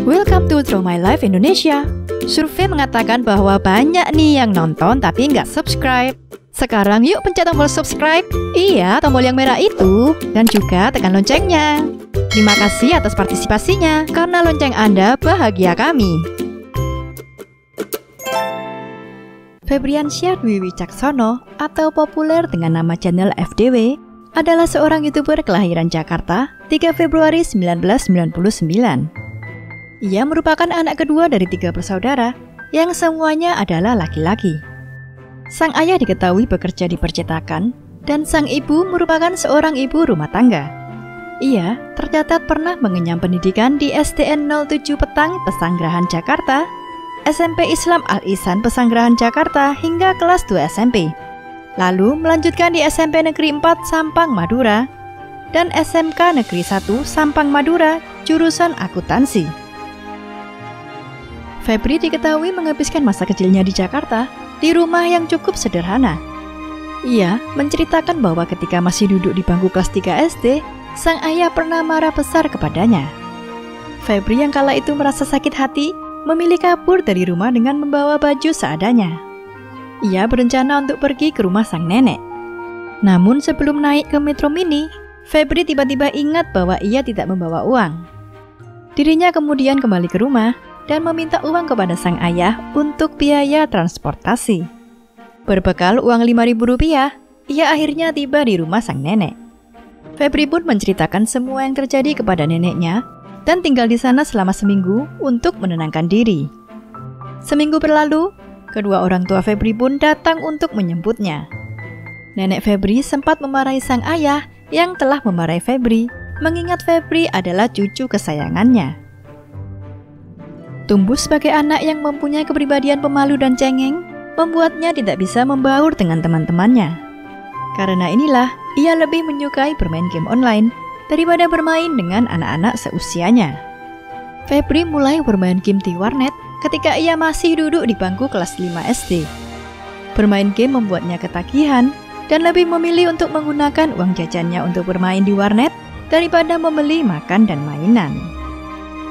Welcome to Through My Life Indonesia. Survei mengatakan bahwa banyak nih yang nonton tapi nggak subscribe. Sekarang yuk pencet tombol subscribe. Iya, tombol yang merah itu. Dan juga tekan loncengnya. Terima kasih atas partisipasinya, karena lonceng Anda bahagia kami. Febriansyah Dwi Wicaksono atau populer dengan nama channel FDW adalah seorang YouTuber kelahiran Jakarta 3 Februari 1999. Ia merupakan anak kedua dari 3 bersaudara yang semuanya adalah laki-laki. Sang ayah diketahui bekerja di percetakan dan sang ibu merupakan seorang ibu rumah tangga. Ia tercatat pernah mengenyam pendidikan di SDN 07 Petang, Pesanggerahan, Jakarta, SMP Islam Al-Ihsan Pesanggerahan, Jakarta hingga kelas 2 SMP. Lalu melanjutkan di SMP Negeri 4 Sampang, Madura dan SMK Negeri 1 Sampang, Madura, jurusan akuntansi. Febri diketahui menghabiskan masa kecilnya di Jakarta di rumah yang cukup sederhana. Ia menceritakan bahwa ketika masih duduk di bangku kelas 3 SD, sang ayah pernah marah besar kepadanya. Febri yang kala itu merasa sakit hati, memilih kabur dari rumah dengan membawa baju seadanya. Ia berencana untuk pergi ke rumah sang nenek. Namun sebelum naik ke Metro Mini, Febri tiba-tiba ingat bahwa ia tidak membawa uang. Dirinya kemudian kembali ke rumah dan meminta uang kepada sang ayah untuk biaya transportasi. Berbekal uang Rp5.000, ia akhirnya tiba di rumah sang nenek. Febri pun menceritakan semua yang terjadi kepada neneknya dan tinggal di sana selama seminggu untuk menenangkan diri. Seminggu berlalu, kedua orang tua Febri pun datang untuk menyambutnya. Nenek Febri sempat memarahi sang ayah yang telah memarahi Febri, mengingat Febri adalah cucu kesayangannya. Tumbuh sebagai anak yang mempunyai kepribadian pemalu dan cengeng, membuatnya tidak bisa membaur dengan teman-temannya. Karena inilah, ia lebih menyukai bermain game online daripada bermain dengan anak-anak seusianya. Febri mulai bermain game di warnet ketika ia masih duduk di bangku kelas 5 SD. Bermain game membuatnya ketagihan dan lebih memilih untuk menggunakan uang jajannya untuk bermain di warnet daripada membeli makan dan mainan.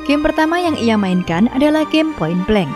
Game pertama yang ia mainkan adalah game Point Blank.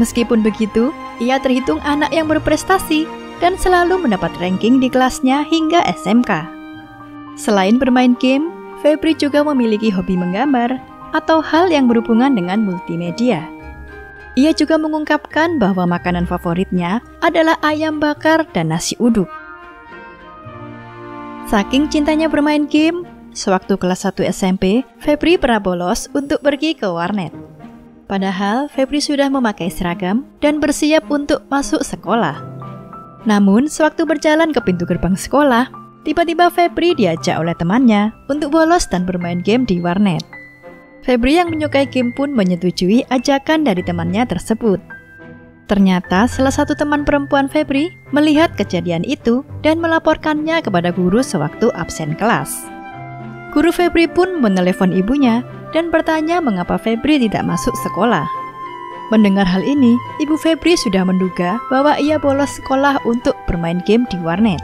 Meskipun begitu, ia terhitung anak yang berprestasi dan selalu mendapat ranking di kelasnya hingga SMK. Selain bermain game, Febri juga memiliki hobi menggambar atau hal yang berhubungan dengan multimedia. Ia juga mengungkapkan bahwa makanan favoritnya adalah ayam bakar dan nasi uduk. Saking cintanya bermain game, sewaktu kelas 1 SMP, Febri pernah bolos untuk pergi ke warnet. Padahal Febri sudah memakai seragam dan bersiap untuk masuk sekolah. Namun, sewaktu berjalan ke pintu gerbang sekolah, tiba-tiba Febri diajak oleh temannya untuk bolos dan bermain game di warnet. Febri yang menyukai game pun menyetujui ajakan dari temannya tersebut. Ternyata salah satu teman perempuan Febri melihat kejadian itu dan melaporkannya kepada guru sewaktu absen kelas. Guru Febri pun menelepon ibunya dan bertanya mengapa Febri tidak masuk sekolah. Mendengar hal ini, ibu Febri sudah menduga bahwa ia bolos sekolah untuk bermain game di warnet.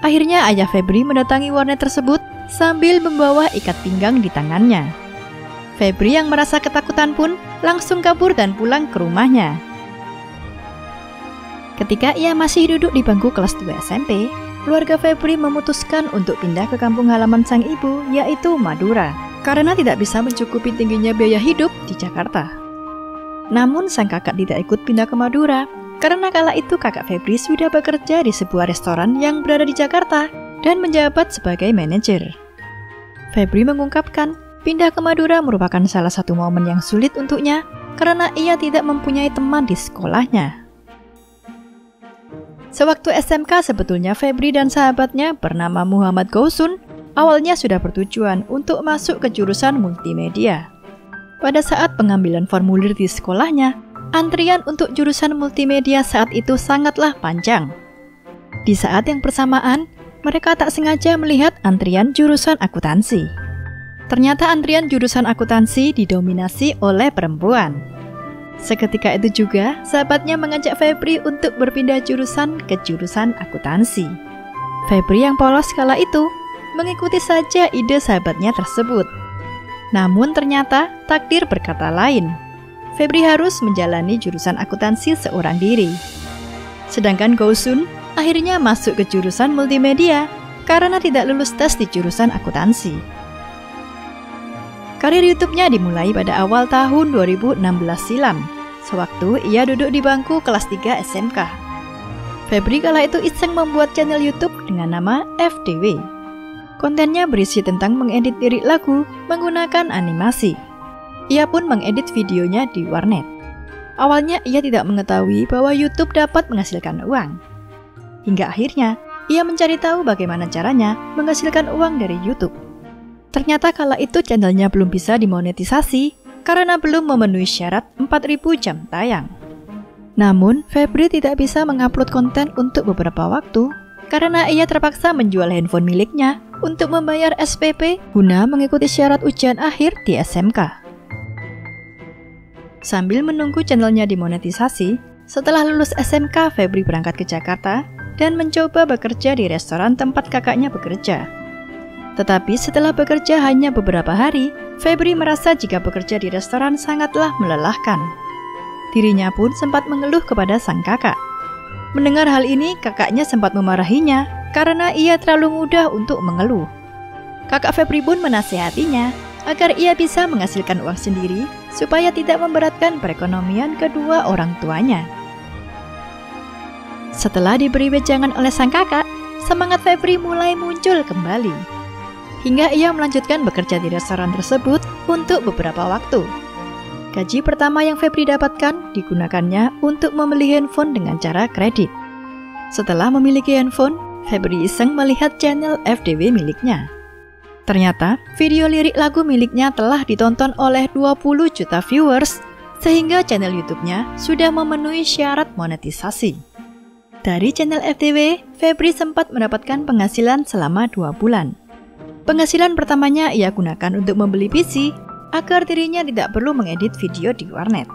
Akhirnya ayah Febri mendatangi warnet tersebut sambil membawa ikat pinggang di tangannya. Febri yang merasa ketakutan pun langsung kabur dan pulang ke rumahnya. Ketika ia masih duduk di bangku kelas 2 SMP, keluarga Febri memutuskan untuk pindah ke kampung halaman sang ibu, yaitu Madura, karena tidak bisa mencukupi tingginya biaya hidup di Jakarta. Namun sang kakak tidak ikut pindah ke Madura, karena kala itu kakak Febri sudah bekerja di sebuah restoran yang berada di Jakarta dan menjabat sebagai manajer. Febri mengungkapkan, pindah ke Madura merupakan salah satu momen yang sulit untuknya, karena ia tidak mempunyai teman di sekolahnya. Sewaktu SMK sebetulnya Febri dan sahabatnya bernama Muhammad Gausun awalnya sudah bertujuan untuk masuk ke jurusan multimedia. Pada saat pengambilan formulir di sekolahnya, antrian untuk jurusan multimedia saat itu sangatlah panjang. Di saat yang bersamaan, mereka tak sengaja melihat antrian jurusan akuntansi. Ternyata antrian jurusan akuntansi didominasi oleh perempuan. Seketika itu juga, sahabatnya mengajak Febri untuk berpindah jurusan ke jurusan akuntansi. Febri yang polos kala itu mengikuti saja ide sahabatnya tersebut. Namun ternyata takdir berkata lain. Febri harus menjalani jurusan akuntansi seorang diri. Sedangkan Gousun akhirnya masuk ke jurusan multimedia karena tidak lulus tes di jurusan akuntansi. Karir YouTube-nya dimulai pada awal tahun 2016 silam, sewaktu ia duduk di bangku kelas 3 SMK. Febri kala itu iseng membuat channel YouTube dengan nama FDW. Kontennya berisi tentang mengedit lirik lagu menggunakan animasi. Ia pun mengedit videonya di warnet. Awalnya ia tidak mengetahui bahwa YouTube dapat menghasilkan uang. Hingga akhirnya, ia mencari tahu bagaimana caranya menghasilkan uang dari YouTube. Ternyata kala itu channelnya belum bisa dimonetisasi karena belum memenuhi syarat 4.000 jam tayang. Namun, Febri tidak bisa mengupload konten untuk beberapa waktu karena ia terpaksa menjual handphone miliknya untuk membayar SPP guna mengikuti syarat ujian akhir di SMK. Sambil menunggu channelnya dimonetisasi, setelah lulus SMK, Febri berangkat ke Jakarta dan mencoba bekerja di restoran tempat kakaknya bekerja. Tetapi setelah bekerja hanya beberapa hari, Febri merasa jika bekerja di restoran sangatlah melelahkan. Dirinya pun sempat mengeluh kepada sang kakak. Mendengar hal ini, kakaknya sempat memarahinya karena ia terlalu mudah untuk mengeluh. Kakak Febri pun menasihatinya agar ia bisa menghasilkan uang sendiri supaya tidak memberatkan perekonomian kedua orang tuanya. Setelah diberi wejangan oleh sang kakak, semangat Febri mulai muncul kembali. Hingga ia melanjutkan bekerja di restoran tersebut untuk beberapa waktu. Gaji pertama yang Febri dapatkan digunakannya untuk membeli handphone dengan cara kredit. Setelah memiliki handphone, Febri iseng melihat channel FDW miliknya. Ternyata, video lirik lagu miliknya telah ditonton oleh 20 juta viewers, sehingga channel YouTube-nya sudah memenuhi syarat monetisasi. Dari channel FDW, Febri sempat mendapatkan penghasilan selama 2 bulan. Penghasilan pertamanya ia gunakan untuk membeli PC, agar dirinya tidak perlu mengedit video di warnet.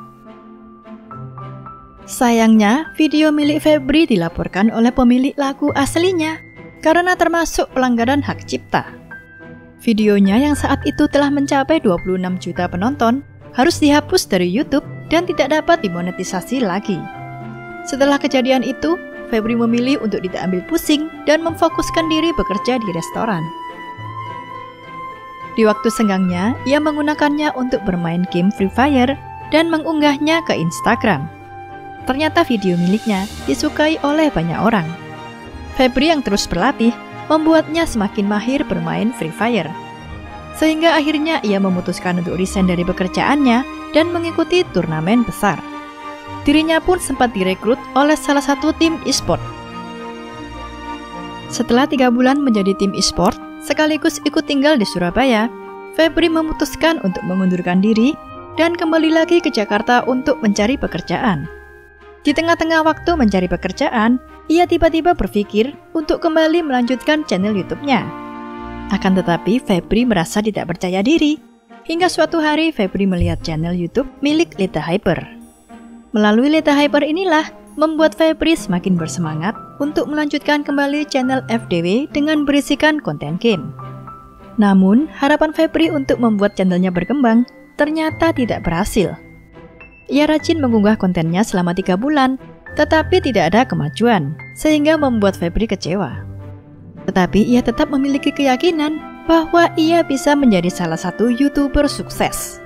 Sayangnya, video milik Febri dilaporkan oleh pemilik lagu aslinya, karena termasuk pelanggaran hak cipta. Videonya yang saat itu telah mencapai 26 juta penonton harus dihapus dari YouTube dan tidak dapat dimonetisasi lagi. Setelah kejadian itu, Febri memilih untuk tidak ambil pusing dan memfokuskan diri bekerja di restoran. Di waktu senggangnya, ia menggunakannya untuk bermain game Free Fire dan mengunggahnya ke Instagram. Ternyata video miliknya disukai oleh banyak orang. Febri yang terus berlatih membuatnya semakin mahir bermain Free Fire. Sehingga akhirnya ia memutuskan untuk resign dari pekerjaannya dan mengikuti turnamen besar. Dirinya pun sempat direkrut oleh salah satu tim e-sport. Setelah 3 bulan menjadi tim e-sport, sekaligus ikut tinggal di Surabaya, Febri memutuskan untuk mengundurkan diri dan kembali lagi ke Jakarta untuk mencari pekerjaan. Di tengah-tengah waktu mencari pekerjaan, ia tiba-tiba berpikir untuk kembali melanjutkan channel YouTube-nya. Akan tetapi, Febri merasa tidak percaya diri. Hingga suatu hari, Febri melihat channel YouTube milik Leta Hyper. Melalui Leta Hyper inilah, membuat Febri semakin bersemangat untuk melanjutkan kembali channel FDW dengan berisikan konten game. Namun, harapan Febri untuk membuat channelnya berkembang ternyata tidak berhasil. Ia rajin mengunggah kontennya selama 3 bulan, tetapi tidak ada kemajuan, sehingga membuat Febri kecewa. Tetapi ia tetap memiliki keyakinan bahwa ia bisa menjadi salah satu YouTuber sukses.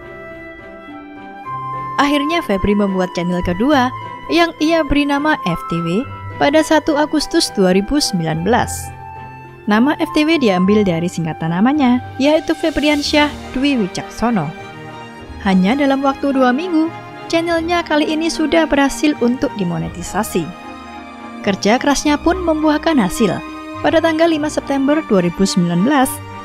Akhirnya Febri membuat channel kedua yang ia beri nama FTW pada 1 Agustus 2019. Nama FTW diambil dari singkatan namanya, yaitu Febriansyah Dwi Wicaksono. Hanya dalam waktu 2 minggu, channelnya kali ini sudah berhasil untuk dimonetisasi. Kerja kerasnya pun membuahkan hasil. Pada tanggal 5 September 2019,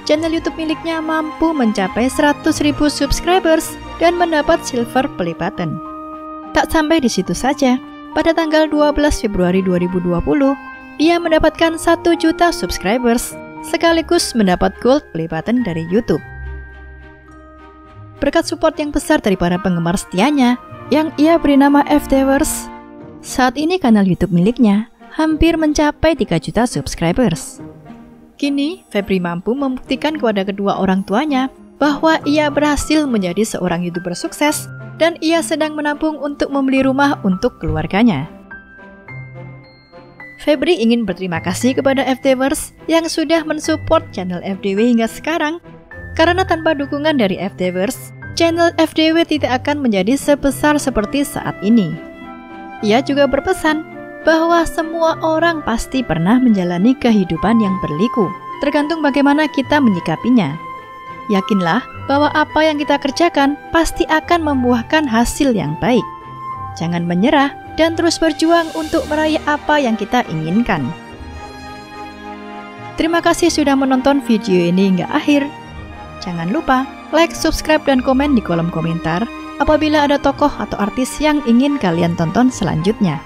channel YouTube miliknya mampu mencapai 100.000 subscribers dan mendapat silver play button. Tak sampai di situ saja, pada tanggal 12 Februari 2020, ia mendapatkan 1 juta subscribers, sekaligus mendapat gold play button dari YouTube. Berkat support yang besar dari para penggemar setianya, yang ia beri nama FTWers, saat ini kanal YouTube miliknya hampir mencapai 3 juta subscribers. Kini, Febri mampu membuktikan kepada kedua orang tuanya bahwa ia berhasil menjadi seorang YouTuber sukses dan ia sedang menabung untuk membeli rumah untuk keluarganya. Febri ingin berterima kasih kepada FDverse yang sudah mensupport channel FDW hingga sekarang, karena tanpa dukungan dari FDverse, channel FDW tidak akan menjadi sebesar seperti saat ini. Ia juga berpesan bahwa semua orang pasti pernah menjalani kehidupan yang berliku, tergantung bagaimana kita menyikapinya. Yakinlah bahwa apa yang kita kerjakan pasti akan membuahkan hasil yang baik. Jangan menyerah dan terus berjuang untuk meraih apa yang kita inginkan. Terima kasih sudah menonton video ini hingga akhir. Jangan lupa like, subscribe, dan komen di kolom komentar apabila ada tokoh atau artis yang ingin kalian tonton selanjutnya.